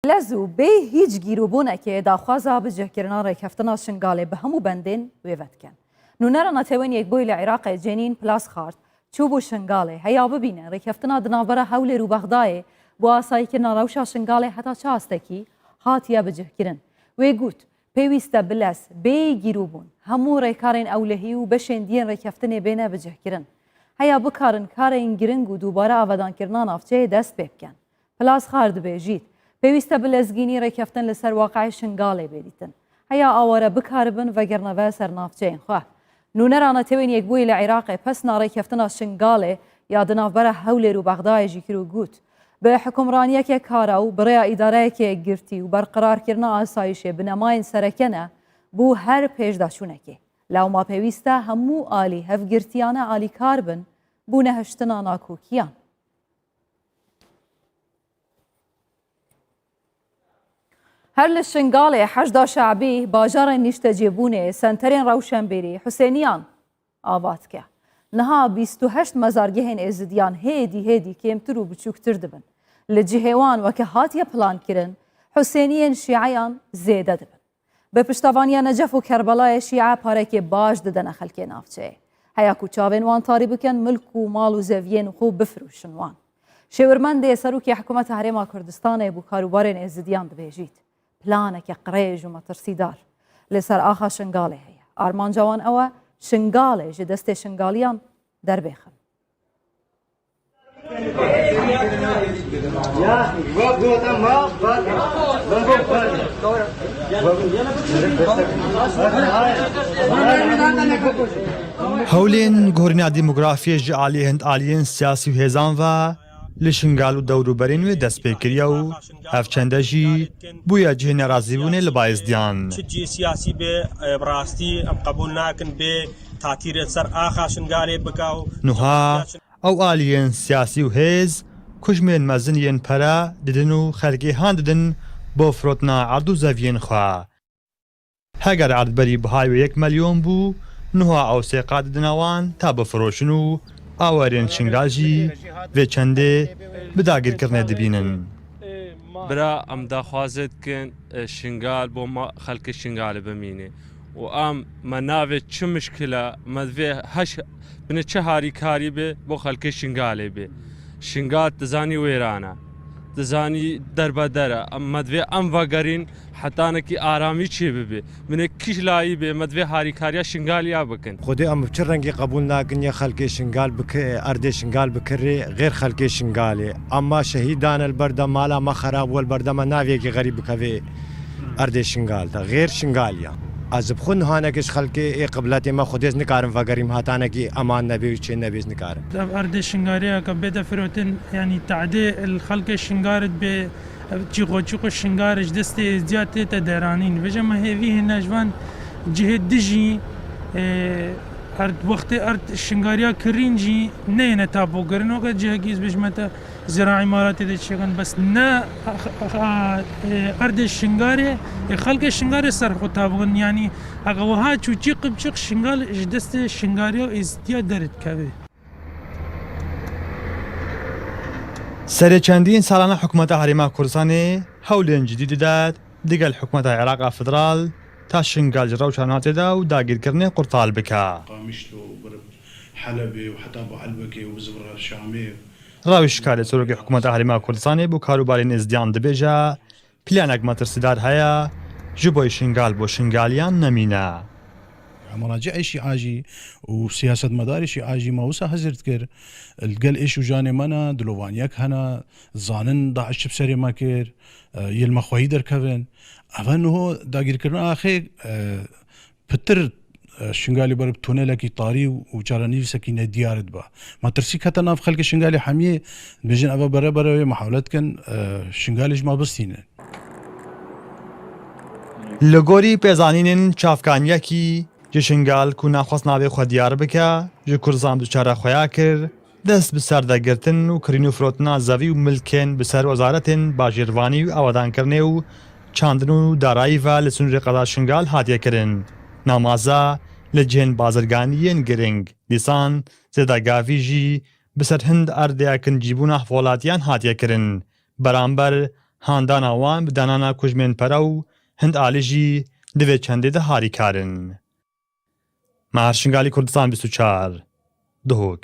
لەزوو بێ هیچ گیرروبوونێکێ داخوازا بجێکردنا ڕێککەفتنا شنگالێ بە هەموو بەندێن وێڤەتکەن. نونەرە نەتەوەنیەک بۆی لە عێراقی جێنین پلاس خارد چوو بۆ شنگالێ هەیە ببینە ڕێککەفتنا دناوبەرە هەولێر و بەغدایێ بۆ ئاساییکردنا ڕەوشا شنگالێ هەتا چاستێکی هاتیە بجێکردن. وێ گوت پێویستە بلەس بێ گیرروبوون هەموو ڕێکارên ئەولەهی و بەشێن دیێن ڕێککەفتنێ بێنە بجێکردن. هەیە بکارن کارێن گرنگ و دووبارە ئاوادانکردنا ناوچەیە دەست پێ بکەن. پلاس خارد دەبێژیت پێویستە بلەزگینی ڕێککەفتن لەسەر واقعی شنگالێ بێریتن. هەیە ئاوارە بکاربن ڤەگەرنەڤە سەر ناوچەیەن خواه. نونەرانە تێوێن یەکبووی لە عێراقی پەس ناڕێککەفتنا شنگالێ یا دناوبەرە هەولێر و بەغدایەژی کرد و گوت بە حکومڕانیەکێک کارە و بڕێیا ئیدارەیەکێک گرتی و بەرقرارکردنا ئاسایشێ بنەمایین سەرەکەنە بوو هەر پێشداچوونەکێ. لاوما پێویستە هەموو ئالی هەفگرتیانە ئالیکار بن بوو نەهشتنا ناکۆکیان. هەر لە شنگالێ حەشدا شعبی باژارên نیشتەجێبوونێ سنتەرên ڕەوشەمبێری حوسێنیان ئاواتکە. نەها 28 مەزارگەهên ێزدیان هێدی کێمتر و بچووکتر دبن. لە جهێوان وەکە هاتیە پلانکردن حوسێنیên شیعەیان زێدە دبن. بە پشتاوانیە نەجەف و کەربەڵایە شیعە پارێکێ باش ددەنە خەلکێ ناوچەیە. هەیە و چاوێن وان تاری بکەن ملک و ماڵ و زەڤیên خۆ بفروشن وان. شێورمەندێ سەرۆکی حکوومەتە هەرێما کوردستانê بوو کاروبارên ێزدیان دبێژیت. پلانێکی قڕێژ و مەترسیدار لەسەر ئاخا شنگالێ هەیە. ئارمانجاوان ئەوە شنگالێ ji destê şingaliyan derbêxin. هەولێن گۆڕینا دیموگرافیە ji aliyê hind aliyên siyasî û hêzan ve li şingal û dewroberên wê dest pê kiriye û hevçende jî bûye cihê nerazîbûnê li bayezdiyan. Çi siyasî bê rastî em qebûl nakin bê tatîrê ser axa şingalê bika û Niha ew aliyên siyasî û hêz kujmên mezin yên pere didin û xelkêhan didin bo firotina erd û zeviyên xwe. Heger erdberî bihayê 1 milyon bû, niha ew sêqa didina wan ta bifiroşin û awarên şingal jî vê çendê bi dagirkirinê dibînin. برا ام داخوازت کن شنگال بو ما خلق شنگال بمینه و ام مناوه چه مشکله مدوه هش بنه چه هاری کاری به بو خلق شنگاله به شنگال دزانی ویرانه دزانی دربدره ام مدوه ام وگرین حتی نکی آرامی چی ببه منه کش لایی به مدوه هاری کاریا شنگالیا بکن خودی ام چه رنگی قبول نکن یا خلق شنگال بکه ارد شنگال بکره غیر خلق شنگاله اما شهیدان البرده مالا ما خراب والبرده ما ناوی کی غریب بکوی ارد شنگال تا غیر شنگالیا از بخون هانکش خلق قبلت ما خودش نکارم وگریم هاتانه کی امان نبی چه نبیز نکارم ارد شنگاریا که بده فروتن یعنی تعدی الخلق شنگارت به چیقو شنگارش دست زیاد تا درانین وجه ما هیوی نجوان جهت دجی ارد وقت ارد شنگاریا کرینجی نه نتابو گرن وقت جهگیز بجمتا زراعی مارات ده چگن بس نه ارد شنگاری خلق شنگاری سر خود تابون یعنی اقوها چو چیق بچق شنگال دست شنگاریا ازدیاد درد کبه سەرێ چەندین ساڵانە حکوومەتە هەرێما کوردستانê هەولێن جدî dided digel حکوومەتە عێراقا فدرال تا شنگال ji rewşa natêda û dagirkirinê qurtal bike. Rawiş Karê Sorokê Hikûmeta Herêma Kurdistanê bû karûbarên êzdiyan dibêje planek metirsîdar heye ji bo şingal bo şingaliyan nemîne. مراجع شيعاجي وسياسة مداري شيعاجي ما وسا هزرت كر القل إيش وجاني منا دلوانيك هنا زانن داعش بسري ما كر يلما خويدر كفن أفنه داقير كرنا آخي بتر شنغالي برب تونه لكي طاري وجاراني سكينة ديارت با ما ترسي كتنا في خلق شنغالي حمية بيجن أبا برا محاولات كان شنغاليش ما بستينه لگوری پێزانینên çavkaniyekî ji şingal ku naxwast navê xwe diyar bike ji Kurzan duçara xweya kir dest bi serdegirtin û kirîn û firotina zevî û milkên bi ser wezaretên bajêrvanî û awedankirinê û çandin û darayî ve li sunûrê qeda şingal hatiye kirin. Namaza li cihên bazirganiyên giring dîsan zêdegavî jî bi ser hind erdeyekin cîbûna hevkolatiyan hatiye kirin. Beramber هاندانا وان bi danana kujmên و hind alî jî divê çendê de harî karin. Meher Şingalî Kurdistan 24 Duhok.